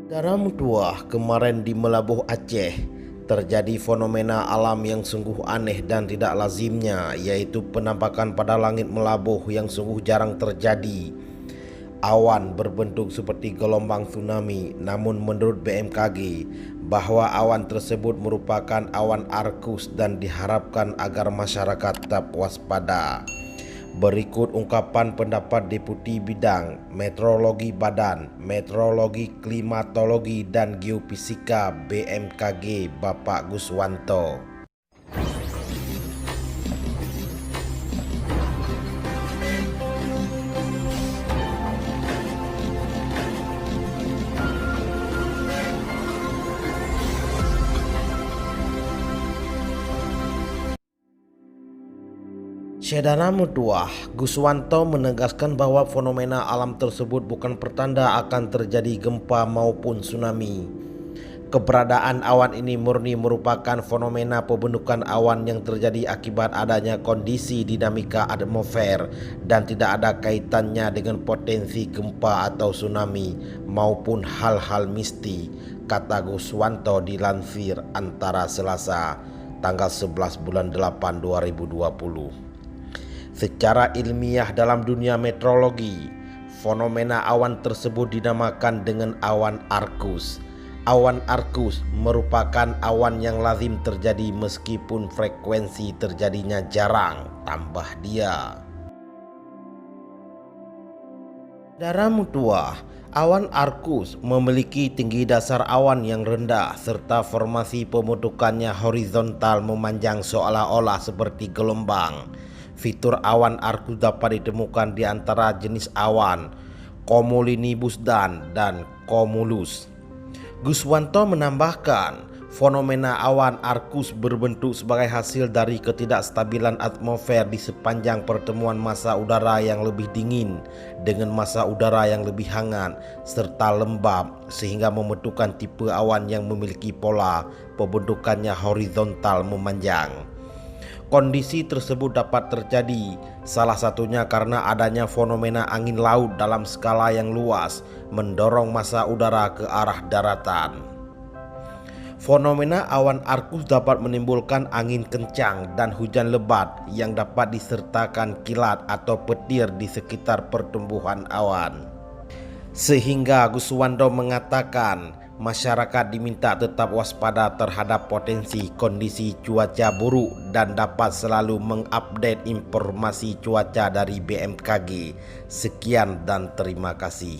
Dalam dua kemarin di Melabuh Aceh terjadi fenomena alam yang sungguh aneh dan tidak lazimnya, yaitu penampakan pada langit Melabuh yang sungguh jarang terjadi. Awan berbentuk seperti gelombang tsunami, namun menurut BMKG bahwa awan tersebut merupakan awan arkus dan diharapkan agar masyarakat tetap waspada. Berikut ungkapan pendapat Deputi Bidang Meteorologi Badan Meteorologi, Klimatologi, dan Geofisika BMKG Bapak Guswanto. Sedana Mutuah, Guswanto menegaskan bahwa fenomena alam tersebut bukan pertanda akan terjadi gempa maupun tsunami. Keberadaan awan ini murni merupakan fenomena pembentukan awan yang terjadi akibat adanya kondisi dinamika atmosfer dan tidak ada kaitannya dengan potensi gempa atau tsunami maupun hal-hal mistis, kata Guswanto dilansir Antara Selasa tanggal 11 bulan 8 2020. Secara ilmiah dalam dunia meteorologi, fenomena awan tersebut dinamakan dengan awan arkus. Awan arkus merupakan awan yang lazim terjadi meskipun frekuensi terjadinya jarang, tambah dia. Dara Mutua, awan arkus memiliki tinggi dasar awan yang rendah serta formasi pembentukannya horizontal memanjang seolah-olah seperti gelombang. Fitur awan arkus dapat ditemukan di antara jenis awan cumulinibus dan cumulus. Guswanto menambahkan, fenomena awan arkus berbentuk sebagai hasil dari ketidakstabilan atmosfer di sepanjang pertemuan massa udara yang lebih dingin dengan massa udara yang lebih hangat serta lembab, sehingga membentukkan tipe awan yang memiliki pola pembentukannya horizontal memanjang. Kondisi tersebut dapat terjadi salah satunya karena adanya fenomena angin laut dalam skala yang luas mendorong massa udara ke arah daratan. Fenomena awan arkus dapat menimbulkan angin kencang dan hujan lebat yang dapat disertakan kilat atau petir di sekitar pertumbuhan awan. Sehingga Guswanto mengatakan masyarakat diminta tetap waspada terhadap potensi kondisi cuaca buruk dan dapat selalu mengupdate informasi cuaca dari BMKG. Sekian dan terima kasih.